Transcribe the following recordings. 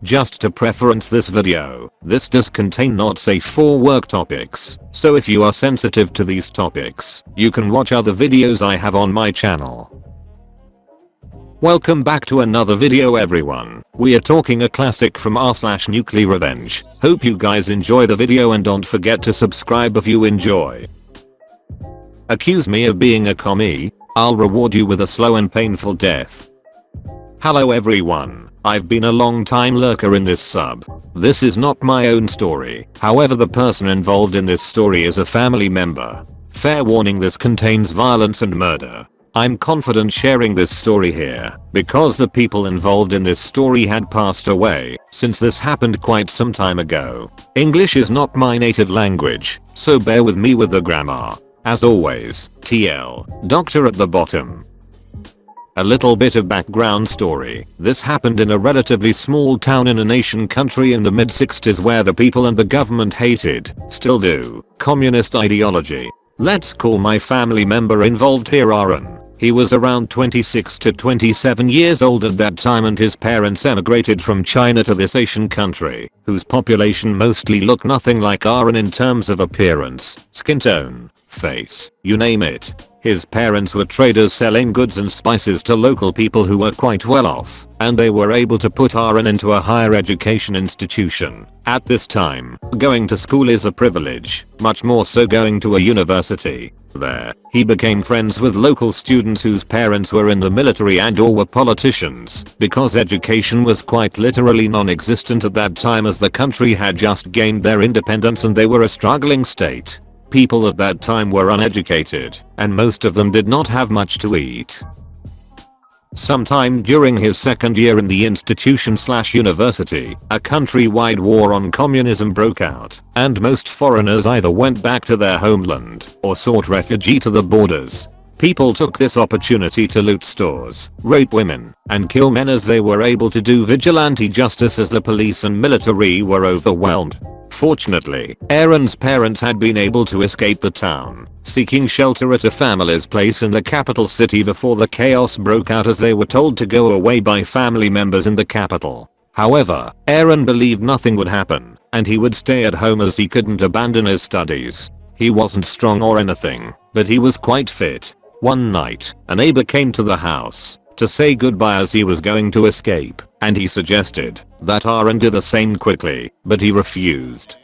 Just to preference this video, this does contain not safe for work topics, so if you are sensitive to these topics, you can watch other videos I have on my channel. Welcome back to another video everyone. We are talking a classic from r/NuclearRevenge. Hope you guys enjoy the video and don't forget to subscribe if you enjoy. Accuse me of being a commie, I'll reward you with a slow and painful death. Hello everyone, I've been a long time lurker in this sub. This is not my own story, however the person involved in this story is a family member. Fair warning, this contains violence and murder. I'm confident sharing this story here, because the people involved in this story had passed away, since this happened quite some time ago. English is not my native language, so bear with me with the grammar. As always, TL, doctor at the bottom. A little bit of background story. This happened in a relatively small town in an Asian country in the mid-60s where the people and the government hated, still do, communist ideology. Let's call my family member involved here Aaron. He was around 26 to 27 years old at that time and his parents emigrated from China to this Asian country, whose population mostly looked nothing like Aaron in terms of appearance, skin tone, face, you name it. His parents were traders selling goods and spices to local people who were quite well off, and they were able to put Aaron into a higher education institution. At this time, going to school is a privilege, much more so going to a university. There, he became friends with local students whose parents were in the military and/or were politicians, because education was quite literally non-existent at that time as the country had just gained their independence and they were a struggling state. People at that time were uneducated, and most of them did not have much to eat. Sometime during his second year in the institution/university, a countrywide war on communism broke out, and most foreigners either went back to their homeland or sought refuge to the borders. People took this opportunity to loot stores, rape women, and kill men as they were able to do vigilante justice as the police and military were overwhelmed. Fortunately, Aaron's parents had been able to escape the town, seeking shelter at a family's place in the capital city before the chaos broke out as they were told to go away by family members in the capital. However, Aaron believed nothing would happen, and he would stay at home as he couldn't abandon his studies. He wasn't strong or anything, but he was quite fit. One night, a neighbor came to the house to say goodbye as he was going to escape, and he suggested that Aaron do the same quickly, but he refused.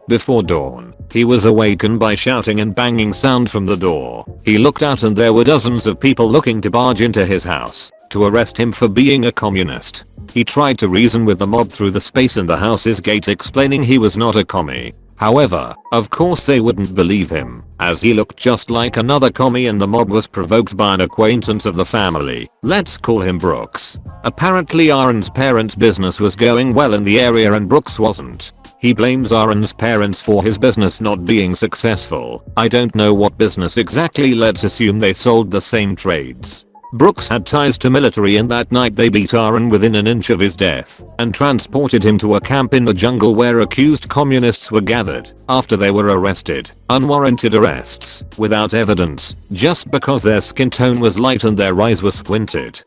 Before dawn, he was awakened by shouting and banging sound from the door. He looked out and there were dozens of people looking to barge into his house to arrest him for being a communist. He tried to reason with the mob through the space in the house's gate, explaining he was not a commie. However, of course they wouldn't believe him, as he looked just like another commie and the mob was provoked by an acquaintance of the family. Let's call him Brooks. Apparently Aaron's parents' business was going well in the area and Brooks wasn't. He blames Aaron's parents for his business not being successful. I don't know what business exactly, let's assume they sold the same trades. Brooks had ties to military and that night they beat Aaron within an inch of his death and transported him to a camp in the jungle where accused communists were gathered after they were arrested. Unwarranted arrests, without evidence, just because their skin tone was light and their eyes were squinted.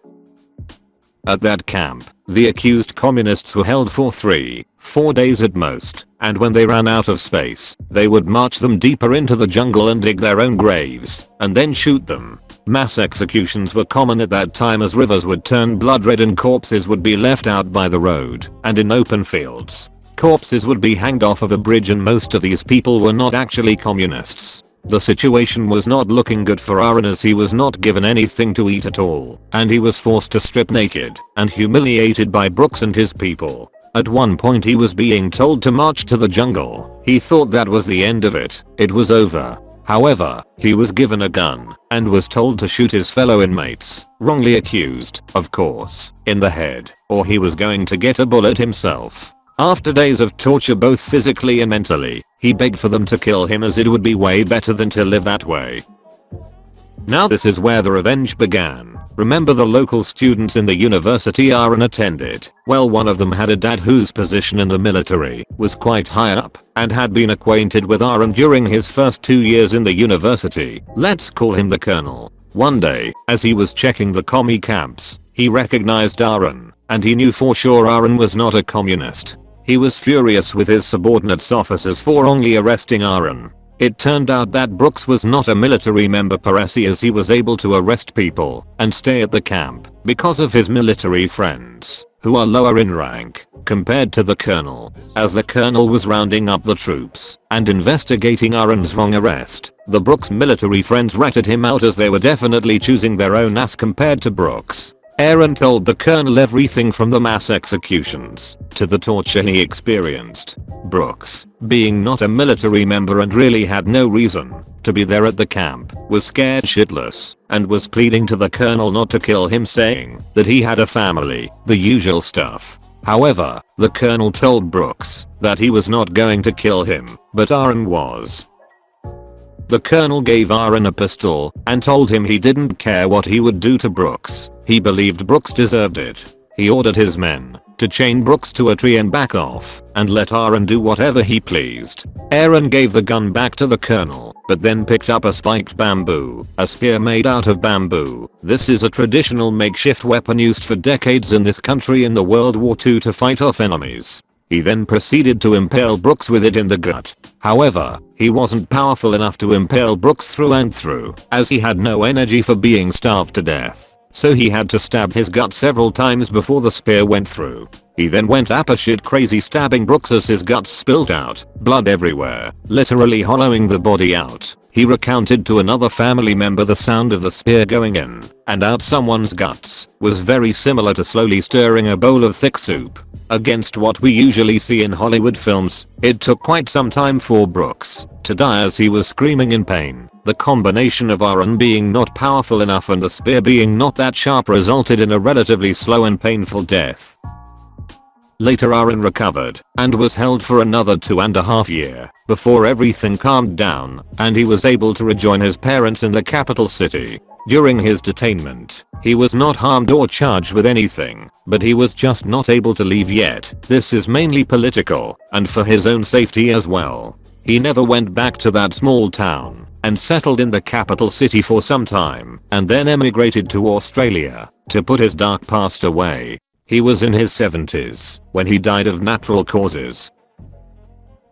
At that camp, the accused communists were held for 3-4 days at most, and when they ran out of space, they would march them deeper into the jungle and dig their own graves, and then shoot them. Mass executions were common at that time as rivers would turn blood red and corpses would be left out by the road and in open fields. Corpses would be hanged off of a bridge and most of these people were not actually communists. The situation was not looking good for Aaron as he was not given anything to eat at all, and he was forced to strip naked and humiliated by Brooks and his people. At one point he was being told to march to the jungle. He thought that was the end of it. It was over. However, he was given a gun and was told to shoot his fellow inmates, wrongly accused, of course, in the head, or he was going to get a bullet himself. After days of torture both physically and mentally, he begged for them to kill him as it would be way better than to live that way. Now this is where the revenge began. Remember the local students in the university Aaron attended? Well, one of them had a dad whose position in the military was quite high up and had been acquainted with Aaron during his first 2 years in the university. Let's call him the colonel. One day, as he was checking the commie camps, he recognized Aaron. and he knew for sure Aaron was not a communist. He was furious with his subordinates officers for wrongly arresting Aaron. It turned out that Brooks was not a military member per se, as he was able to arrest people and stay at the camp because of his military friends, who are lower in rank compared to the colonel. As the colonel was rounding up the troops and investigating Aaron's wrong arrest, the Brooks military friends ratted him out as they were definitely choosing their own ass compared to Brooks. Aaron told the colonel everything from the mass executions to the torture he experienced. Brooks, being not a military member and really had no reason to be there at the camp, was scared shitless and was pleading to the colonel not to kill him, saying that he had a family, the usual stuff. However, the colonel told Brooks that he was not going to kill him, but Aaron was. The colonel gave Aaron a pistol and told him he didn't care what he would do to Brooks. He believed Brooks deserved it. He ordered his men to chain Brooks to a tree and back off and let Aaron do whatever he pleased. Aaron gave the gun back to the colonel, but then picked up a spiked bamboo, a spear made out of bamboo. This is a traditional makeshift weapon used for decades in this country in the World War II to fight off enemies. He then proceeded to impale Brooks with it in the gut. However, he wasn't powerful enough to impale Brooks through and through, as he had no energy for being starved to death. So he had to stab his gut several times before the spear went through. He then went apeshit crazy, stabbing Brooks as his guts spilled out, blood everywhere, literally hollowing the body out. He recounted to another family member the sound of the spear going in and out someone's guts was very similar to slowly stirring a bowl of thick soup. Against what we usually see in Hollywood films, it took quite some time for Brooks to die as he was screaming in pain. The combination of Aaron being not powerful enough and the spear being not that sharp resulted in a relatively slow and painful death. Later Aaron recovered and was held for another 2.5 years before everything calmed down and he was able to rejoin his parents in the capital city. During his detainment, he was not harmed or charged with anything, but he was just not able to leave yet. This is mainly political and for his own safety as well. He never went back to that small town and settled in the capital city for some time and then emigrated to Australia to put his dark past away. He was in his 70s when he died of natural causes.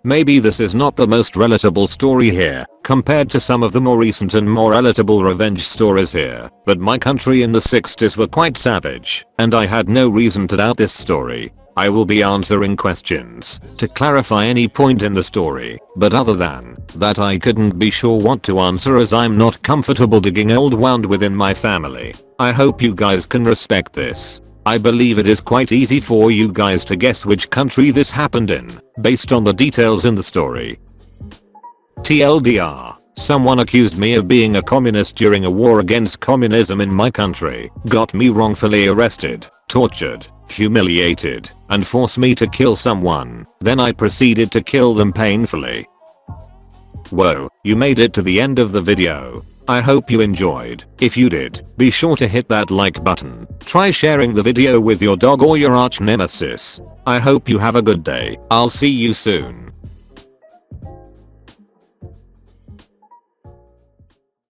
Maybe this is not the most relatable story here compared to some of the more recent and more relatable revenge stories here, but my country in the 60s were quite savage and I had no reason to doubt this story. I will be answering questions to clarify any point in the story, but other than that I couldn't be sure what to answer as I'm not comfortable digging old wound within my family. I hope you guys can respect this. I believe it is quite easy for you guys to guess which country this happened in, based on the details in the story. TLDR, someone accused me of being a communist during a war against communism in my country, got me wrongfully arrested, tortured, humiliated, and forced me to kill someone. Then I proceeded to kill them painfully. Whoa, you made it to the end of the video. I hope you enjoyed. If you did, be sure to hit that like button. Try sharing the video with your dog or your arch nemesis. I hope you have a good day. I'll see you soon.